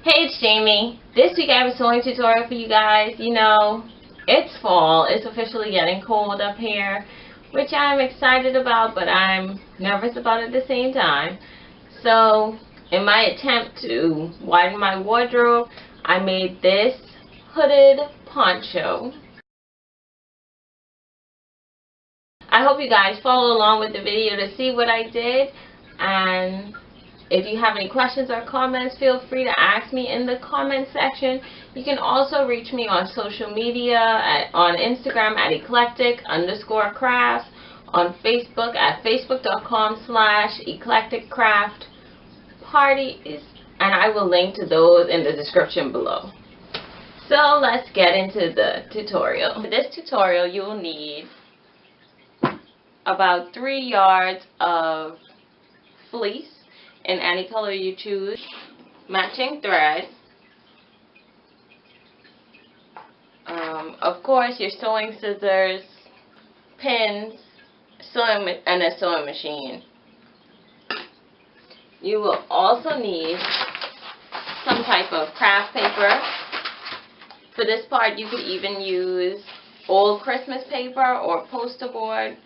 Hey, it's Jamie. This week I have a sewing tutorial for you guys. You know, it's fall. It's officially getting cold up here, which I'm excited about, but I'm nervous about at the same time. So, in my attempt to widen my wardrobe, I made this hooded poncho. I hope you guys follow along with the video to see what I did, and if you have any questions or comments, feel free to ask me in the comment section. You can also reach me on social media, on Instagram at eclectic_crafts, on Facebook at facebook.com/eclecticcraftparties, and I will link to those in the description below. So let's get into the tutorial. For this tutorial, you will need about 3 yards of fleece in any color you choose, matching thread, of course your sewing scissors, pins, and a sewing machine. You will also need some type of craft paper. For this part you could even use old Christmas paper or poster board,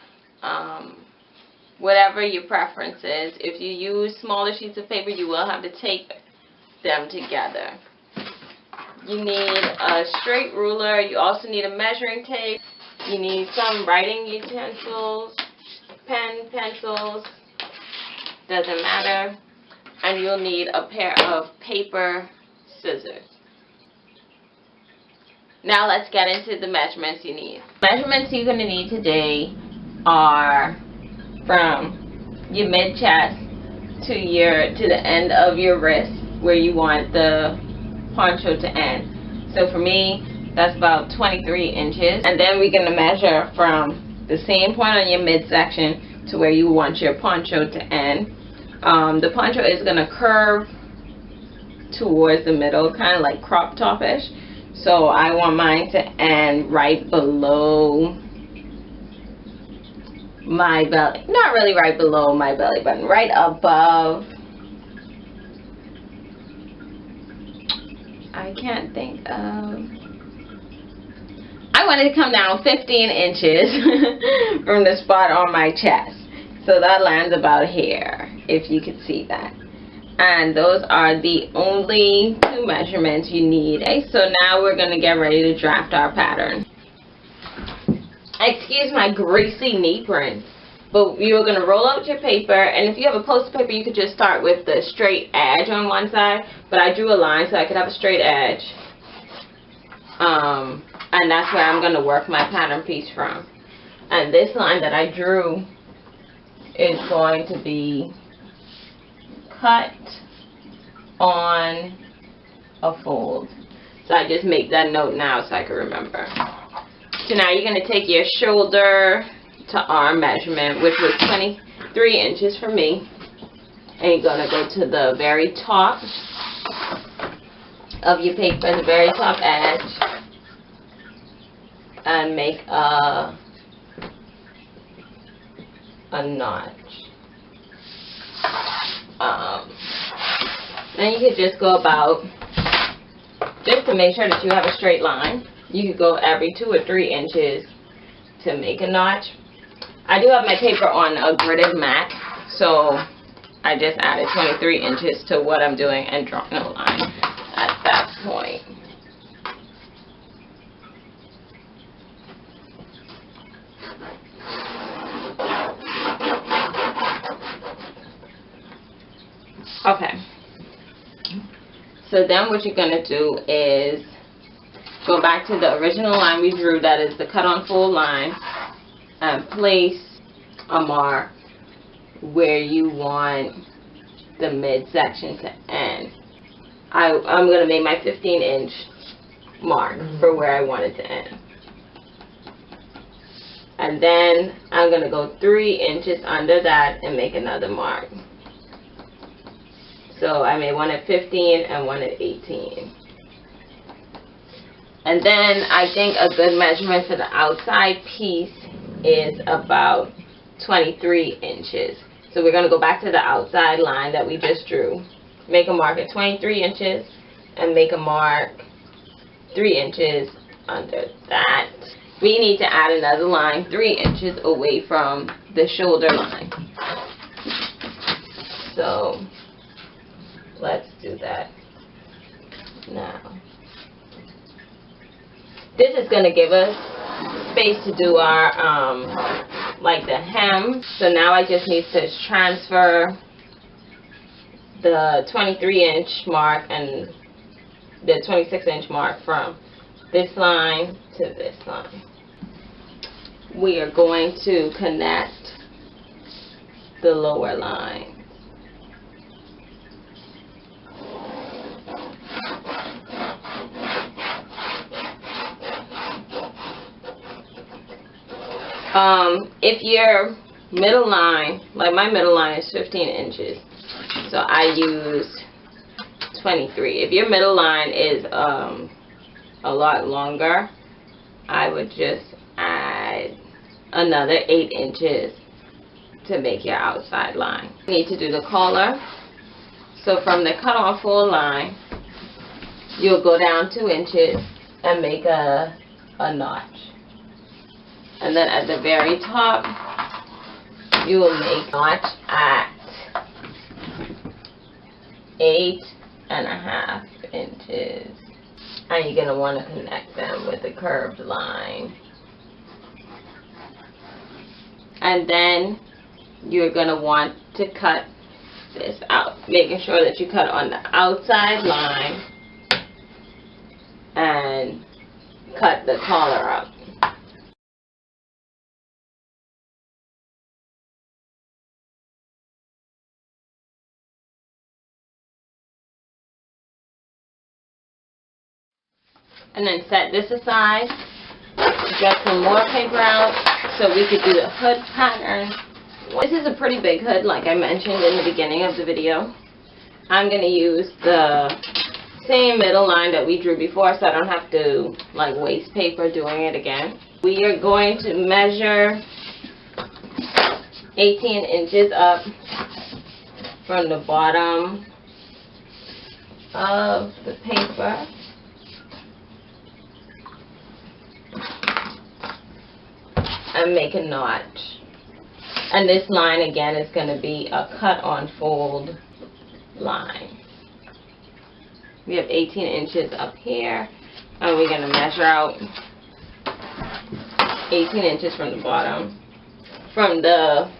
whatever your preference is. If you use smaller sheets of paper, you will have to tape them together. You need a straight ruler. You also need a measuring tape. You need some writing utensils, pen, pencils, doesn't matter. And you'll need a pair of paper scissors. Now let's get into the measurements you need. Measurements you're going to need today are from your mid chest to the end of your wrist where you want the poncho to end. So for me, that's about 23 inches. And then we're going to measure from the same point on your midsection to where you want your poncho to end. The poncho is going to curve towards the middle, kind of like crop top-ish. So I want mine to end right below my belly. Not really right below my belly button, right above. I can't think of. I want it to come down 15 inches from the spot on my chest. So that lands about here, if you could see that. And those are the only 2 measurements you need. So now we're going to get ready to draft our pattern. Excuse my greasy knee print. But you're going to roll out your paper, and if you have a poster paper, you could just start with the straight edge on one side. But I drew a line so I could have a straight edge. And that's where I'm going to work my pattern piece from. And this line that I drew is going to be cut on a fold. So I just make that note now so I can remember. So now you're going to take your shoulder to arm measurement, which was 23 inches for me, and you're going to go to the very top of your paper, the very top edge, and make a notch. Then you could just go about, just to make sure that you have a straight line, you could go every 2 or 3 inches to make a notch. I do have my paper on a gridded mat, so I just added 23 inches to what I'm doing and drawing a line at that point. Okay. So then what you're going to do is go back to the original line we drew, that is the cut on fold line, and place a mark where you want the midsection to end. I'm going to make my 15-inch mark for where I want it to end. And then I'm going to go 3 inches under that and make another mark. So I made one at 15 and one at 18. And then I think a good measurement for the outside piece is about 23 inches. So we're going to go back to the outside line that we just drew. Make a mark at 23 inches and make a mark 3 inches under that. We need to add another line 3 inches away from the shoulder line. So let's do that now. This is going to give us space to do our like the hem. So now I just need to transfer the 23-inch mark and the 26-inch mark from this line to this line. We are going to connect the lower line. If your middle line, like my middle line is 15 inches, so I used 23. If your middle line is a lot longer, I would just add another 8 inches to make your outside line. You need to do the collar. So from the cut off full line, you'll go down 2 inches and make a notch. And then at the very top, you will make a notch at 8.5 inches. And you're going to want to connect them with a curved line. And then you're going to want to cut this out, making sure that you cut on the outside line and cut the collar up. And then set this aside, get some more paper out so we could do the hood pattern. This is a pretty big hood, like I mentioned in the beginning of the video. I'm going to use the same middle line that we drew before, so I don't have to like waste paper doing it again. We are going to measure 18 inches up from the bottom of the paper. And make a notch. And this line again is going to be a cut on fold line. We have 18 inches up here, and we're going to measure out 18 inches from the bottom. From the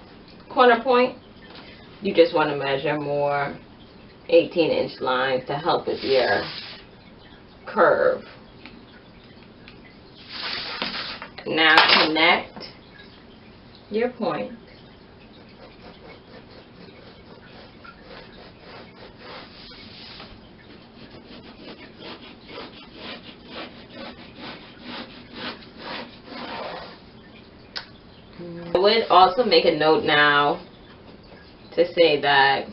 corner point, you just want to measure more 18-inch lines to help with your curve. Now connect your point. I would also make a note now to say that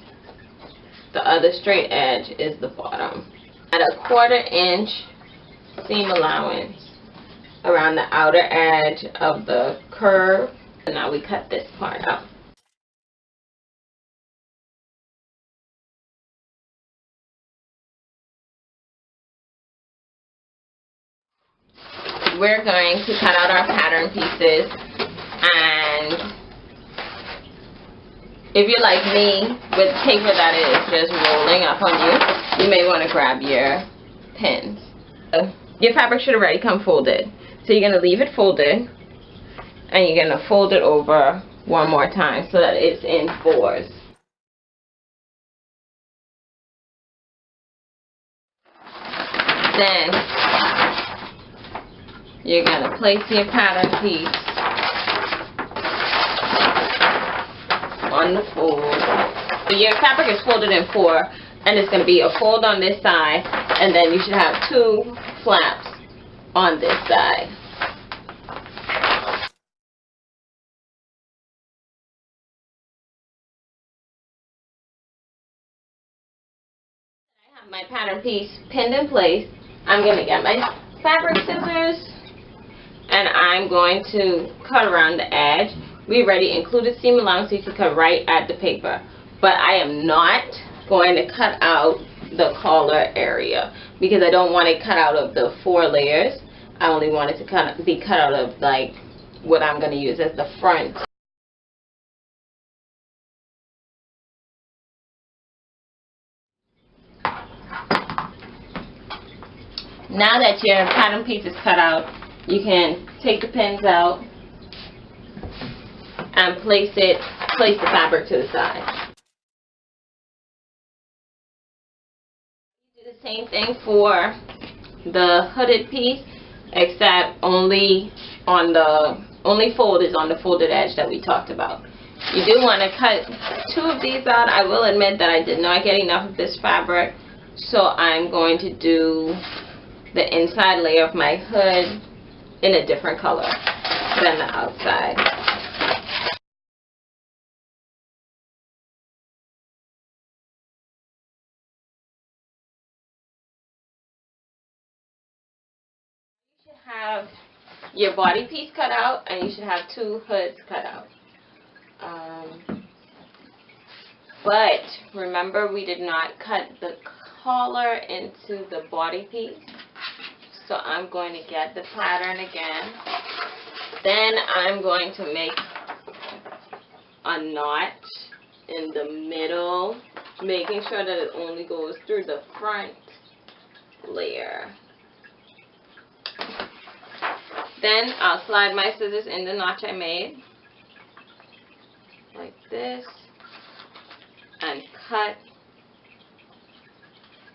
the other straight edge is the bottom. At a 1/4 inch seam allowance around the outer edge of the curve. And now we cut this part out. We're going to cut out our pattern pieces, and if you're like me with paper that is just rolling up on you, you may want to grab your pins. Your fabric should already come folded. So you're going to leave it folded, and you're going to fold it over one more time so that it's in 4s. Then you're going to place your pattern piece on the fold. So your fabric is folded in 4, and it's going to be a fold on this side, and then you should have 2 flaps on this side. I have my pattern piece pinned in place. I'm going to get my fabric scissors, and I'm going to cut around the edge. We already included seam allowance, so you can cut right at the paper. But I am not going to cut out the collar area, because I don't want it cut out of the 4 layers. I only want it to be cut out of like what I'm going to use as the front. Now that your pattern piece is cut out, you can take the pins out and place the fabric to the side. Do the same thing for the hooded piece, except only fold is on the folded edge that we talked about. You do want to cut 2 of these out. I will admit that I did not get enough of this fabric, so I'm going to do the inside layer of my hood in a different color than the outside. You should have your body piece cut out, and you should have 2 hoods cut out. But remember, we did not cut the collar into the body piece. So I'm going to get the pattern again. Then I'm going to make a notch in the middle, making sure that it only goes through the front layer. Then I'll slide my scissors in the notch I made, like this, and cut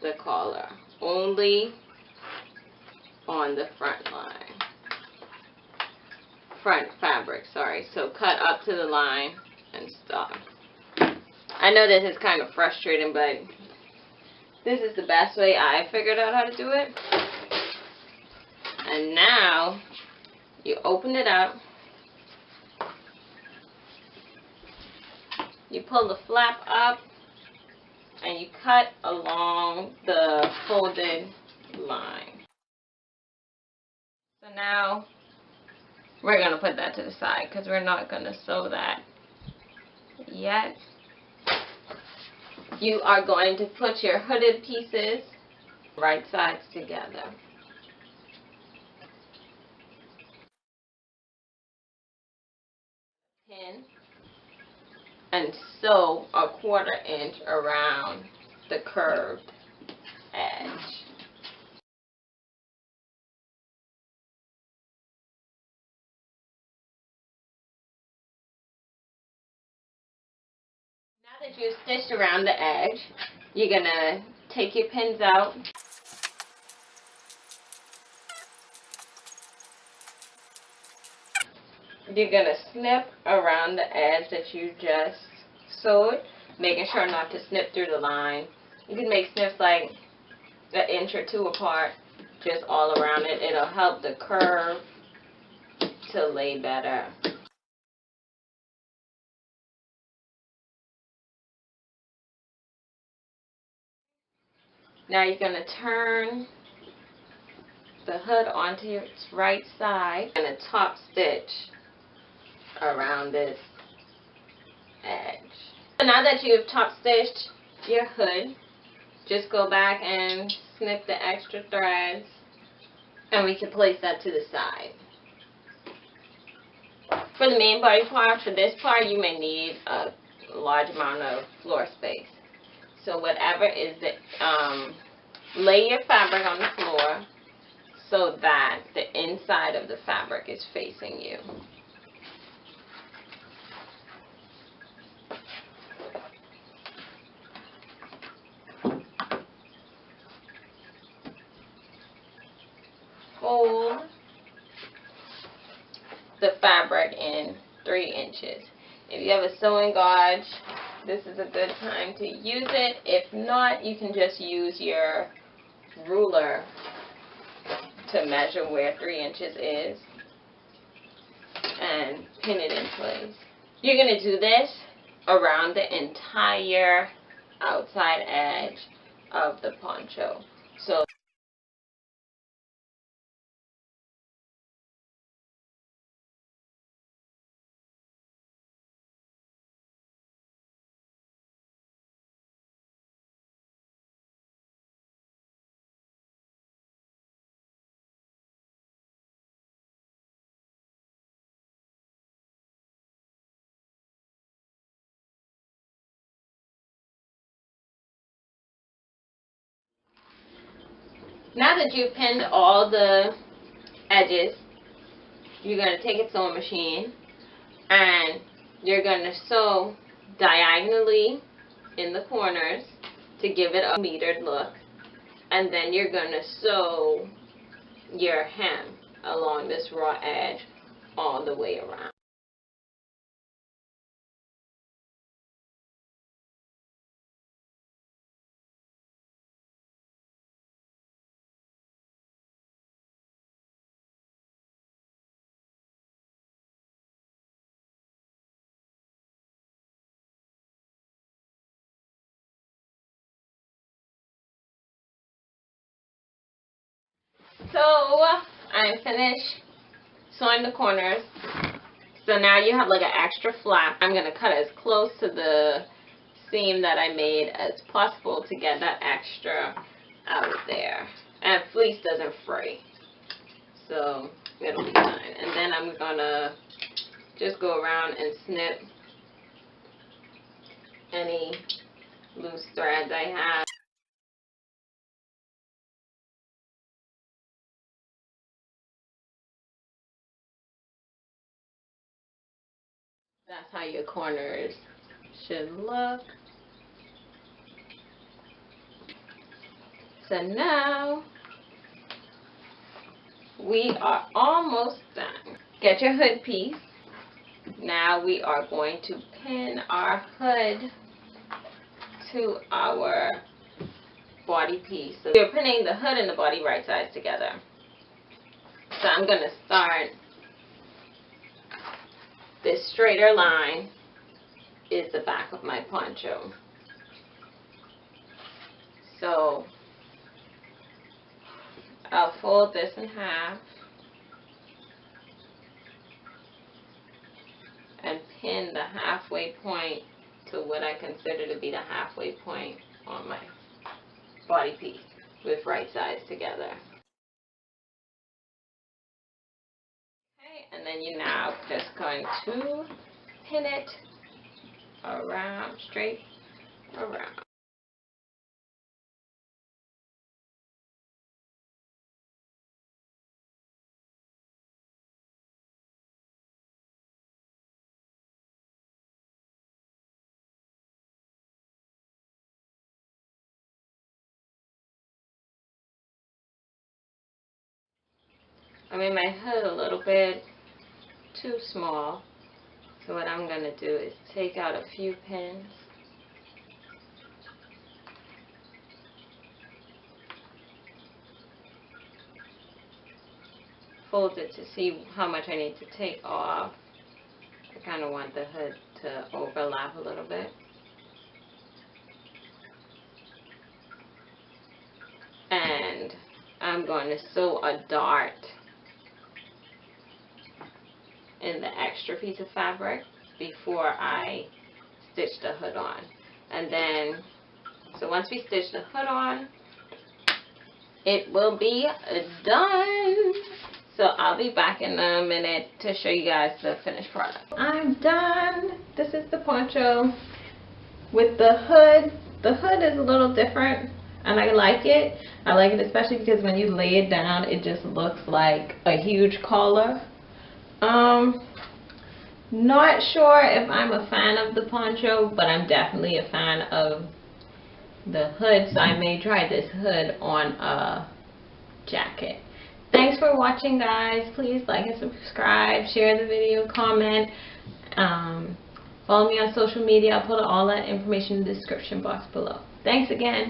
the collar only on the front fabric, sorry. So cut up to the line and stop. I know this is kind of frustrating, but this is the best way I figured out how to do it. And now you open it up, you pull the flap up, and you cut along the folded line. So now we're going to put that to the side because we're not going to sew that yet. You are going to put your hooded pieces right sides together. Pin and sew a 1/4 inch around the curved edge. Now that you've stitched around the edge, you're going to take your pins out. You're going to snip around the edge that you just sewed, making sure not to snip through the line. You can make snips like 1 inch or 2 apart, just all around it. It'll help the curve to lay better. Now you're going to turn the hood onto its right side and a top stitch around this edge. So now that you've top stitched your hood, just go back and snip the extra threads, and we can place that to the side. For the main body part, for this part, you may need a large amount of floor space. So whatever is the, lay your fabric on the floor so that the inside of the fabric is facing you. Fold the fabric in 3 inches. If you have a sewing gauge, this is a good time to use it. If not, you can just use your ruler to measure where 3 inches is and pin it in place. You're going to do this around the entire outside edge of the poncho. So Now that you've pinned all the edges, you're going to take a sewing machine and you're going to sew diagonally in the corners to give it a metered look, and then you're going to sew your hem along this raw edge all the way around. So I'm finished sewing the corners. So now you have like an extra flap. I'm going to cut as close to the seam that I made as possible to get that extra out there. And fleece doesn't fray. So it'll be fine. And then I'm going to just go around and snip any loose threads I have. That's how your corners should look. So now we are almost done. Get your hood piece. Now we are going to pin our hood to our body piece. So we're pinning the hood and the body right sides together. So I'm going to start this straighter line is the back of my poncho. So I'll fold this in half and pin the halfway point to what I consider to be the halfway point on my body piece with right sides together. Okay, and then you're now just going to pin it around, straight around. I made my hood a little bit too small, so what I'm going to do is take out a few pins. Fold it to see how much I need to take off. I kind of want the hood to overlap a little bit. And I'm going to sew a dart in the extra piece of fabric before I stitch the hood on. And then, so once we stitch the hood on, it will be done. So I'll be back in a minute to show you guys the finished product. I'm done. This is the poncho with the hood. The hood is a little different and I like it. I like it especially because when you lay it down, it just looks like a huge collar. Not sure if I'm a fan of the poncho, but I'm definitely a fan of the hood, so I may try this hood on a jacket. Thanks for watching, guys. Please like and subscribe, share the video, comment, follow me on social media. I'll put all that information in the description box below. Thanks again.